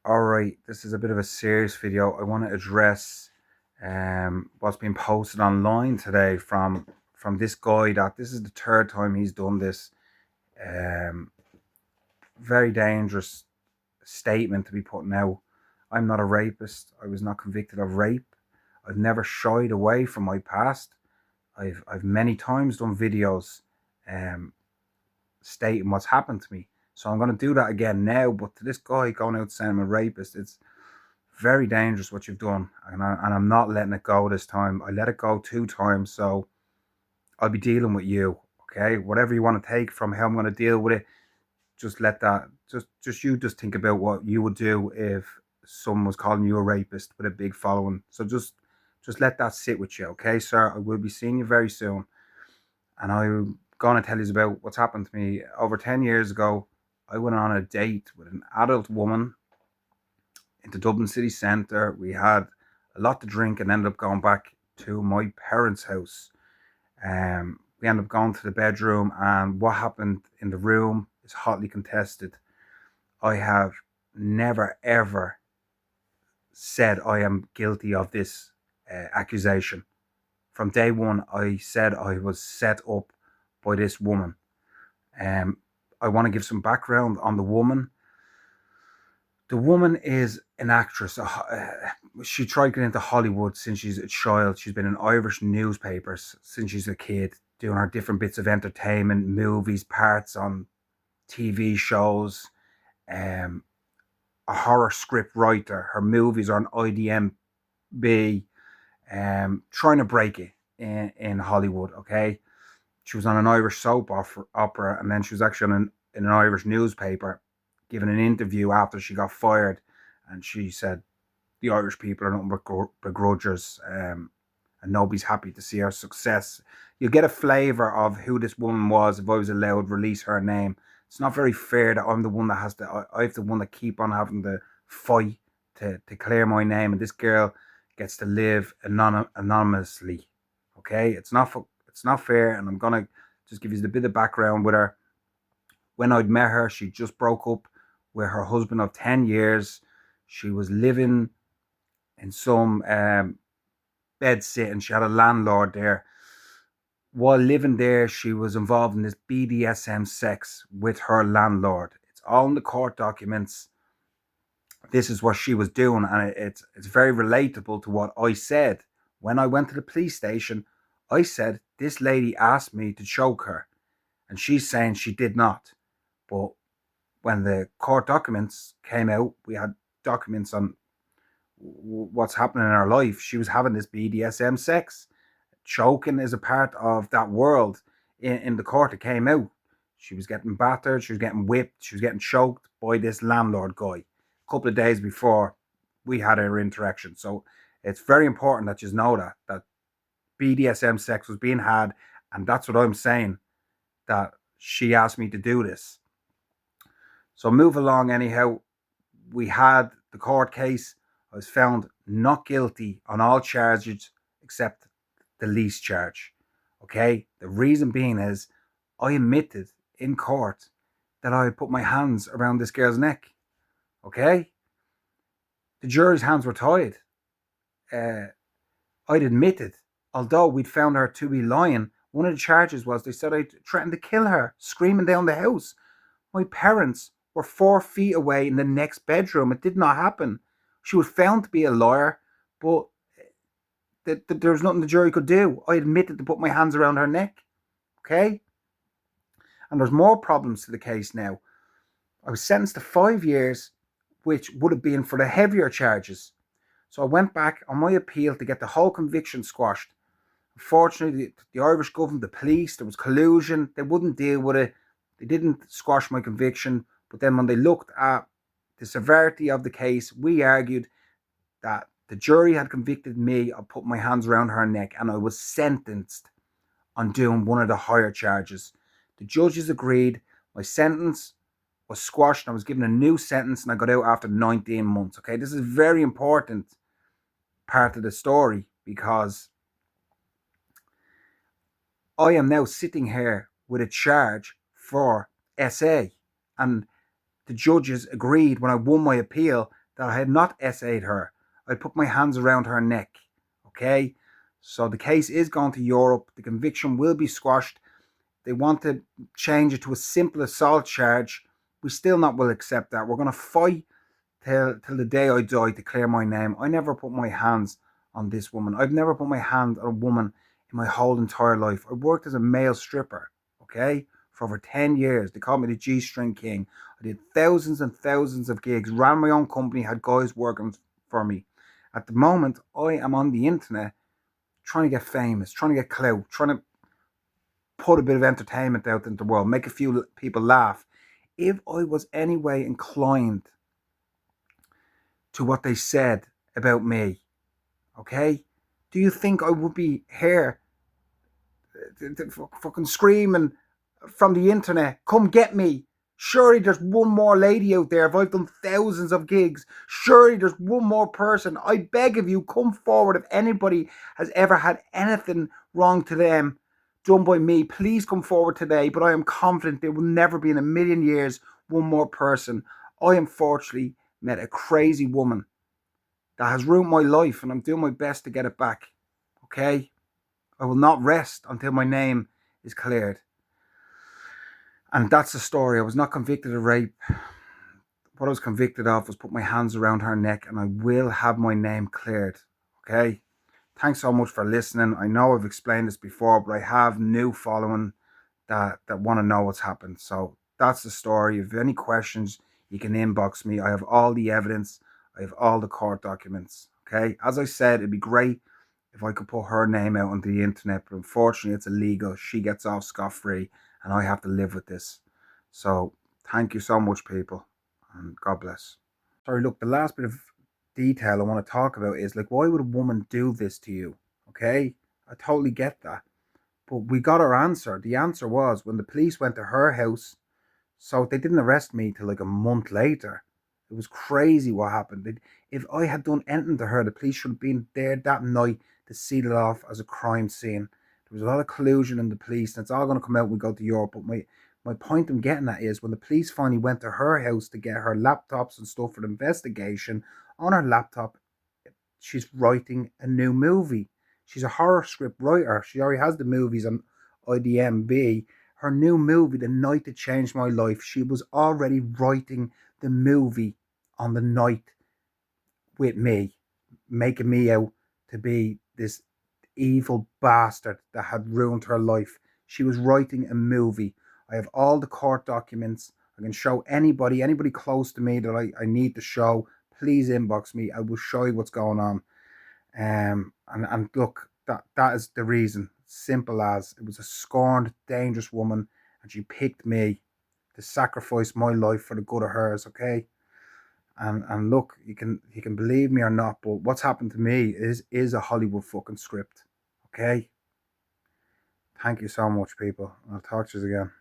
Alright, this is a bit of a serious video. I want to address what's been posted online today from this guy that this is the third time he's done this. Um, Very dangerous statement to be putting out. I'm not a rapist. I was not convicted of rape. I've never shied away from my past. I've many times done videos um, stating what's happened to me. So I'm going to do that again now. But to this guy going out saying I'm a rapist, it's very dangerous what you've done, and I'm not letting it go this time. I let it go 2 times, so I'll be dealing with you. Okay, whatever you want to take from how I'm going to deal with it, just let that. Just think about what you would do if someone was calling you a rapist with a big following. So just let that sit with you, okay, sir. I will be seeing you very soon, and I'm going to tell you about what's happened to me over 10 years ago. I went on a date with an adult woman into Dublin city centre. We had a lot to drink and ended up going back to my parents' house. We ended up going to the bedroom, and what happened in the room is hotly contested. I have never ever said I am guilty of this accusation. From day one, I said I was set up by this woman. Um, I want to give some background on the woman. The woman is an actress. She tried getting into Hollywood since she's a child. She's been in Irish newspapers since she's a kid, doing her different bits of entertainment, movies, parts on TV shows. A horror script writer. Her movies are on IDMB. Trying to break it in Hollywood. Okay, she was on an Irish soap opera, and then she was actually in an Irish newspaper giving an interview after she got fired, and she said the Irish people are nothing but begrudgers, and nobody's happy to see her success. You'll get a flavour of who this woman was if I was allowed to release her name. It's not very fair that I'm the one that has to. I'm the one that keep on having to fight to clear my name, and this girl gets to live anonymously. Okay, it's not fair, and I'm gonna just give you a bit of background with her. When I'd met her, she just broke up with her husband of 10 years. She was living in some bed sitting. She had a landlord there. While living there, she was involved in this BDSM sex with her landlord. It's all in the court documents. This is what she was doing, and it's very relatable to what I said. When I went to the police station, I said, this lady asked me to choke her, and she's saying she did not. But when the court documents came out, we had documents on what's happening in her life. She was having this BDSM sex. Choking is a part of that world. In the court, it came out. She was getting battered, she was getting whipped, she was getting choked by this landlord guy a couple of days before we had our interaction. So it's very important that you know that BDSM sex was being had, and that's what I'm saying, that she asked me to do this. So move along anyhow. We had the court case. I was found not guilty on all charges except the least charge. Okay? The reason being is I admitted in court that I had put my hands around this girl's neck. Okay? The jury's hands were tied. I'd admitted, although we'd found her to be lying, one of the charges was they said I'd threatened to kill her, screaming down the house. My parents were 4 feet away in the next bedroom. It did not happen. She was found to be a liar, but there was nothing the jury could do. I admitted to put my hands around her neck. Okay? And there's more problems to the case now. I was sentenced to 5 years, which would have been for the heavier charges. So I went back on my appeal to get the whole conviction squashed. Unfortunately, the Irish government, the police, there was collusion. They wouldn't deal with it. They didn't squash my conviction. But then when they looked at the severity of the case, we argued that the jury had convicted me of putting my hands around her neck, and I was sentenced on doing one of the higher charges. The judges agreed. My sentence was squashed, and I was given a new sentence, and I got out after 19 months. Okay, this is a very important part of the story, because I am now sitting here with a charge for SA, and the judges agreed when I won my appeal that I had not SA'd her. I put my hands around her neck. Okay? So the case is going to Europe. The conviction will be squashed. They want to change it to a simple assault charge. We still not will accept that. We're going to fight till the day I die to clear my name. I never put my hands on this woman. I've never put my hand on a woman in my whole entire life. I worked as a male stripper, okay, for over 10 years. They called me the G-string king. I did thousands and thousands of gigs, ran my own company, had guys working for me. At the moment, I am on the internet trying to get famous, trying to get clout, trying to put a bit of entertainment out into the world, make a few people laugh. If I was any way inclined to what they said about me, okay, do you think I would be here fucking screaming from the internet, come get me? Surely there's one more lady out there. If I've done thousands of gigs, surely there's one more person. I beg of you, come forward. If anybody has ever had anything wrong to them done by me, please come forward today. But I am confident there will never be in a million years one more person. I unfortunately met a crazy woman that has ruined my life, and I'm doing my best to get it back. Okay? I will not rest until my name is cleared. And that's the story. I was not convicted of rape. What I was convicted of was put my hands around her neck, and I will have my name cleared. Okay? Thanks so much for listening. I know I've explained this before, but I have new following that want to know what's happened. So that's the story. If you have any questions, you can inbox me. I have all the evidence. I have all the court documents. Okay? As I said, it'd be great if I could put her name out on the internet, but unfortunately it's illegal. She gets off scot-free and I have to live with this. So thank you so much, people, and God bless. Sorry, look, the last bit of detail I want to talk about is, like, why would a woman do this to you? Okay, I totally get that, but we got our answer. The answer was when the police went to her house. So they didn't arrest me till like a month later. It was crazy what happened. If I had done anything to her, the police should have been there that night to seal it off as a crime scene. There was a lot of collusion in the police, and it's all going to come out when we go to Europe. But my point I'm getting at is when the police finally went to her house to get her laptops and stuff for the investigation, on her laptop, she's writing a new movie. She's a horror script writer. She already has the movies on IDMB. Her new movie, The Night That Changed My Life, she was already writing the movie on the night with me, making me out to be this evil bastard that had ruined her life. She was writing a movie. I have all the court documents. I can show anybody close to me that I need to show. Please inbox me. I will show you what's going on. And look, that is the reason. Simple as it was a scorned, dangerous woman, and she picked me to sacrifice my life for the good of hers. Okay, and look, you can believe me or not, but what's happened to me is a Hollywood fucking script. Okay, thank you so much, people. I'll talk to you again.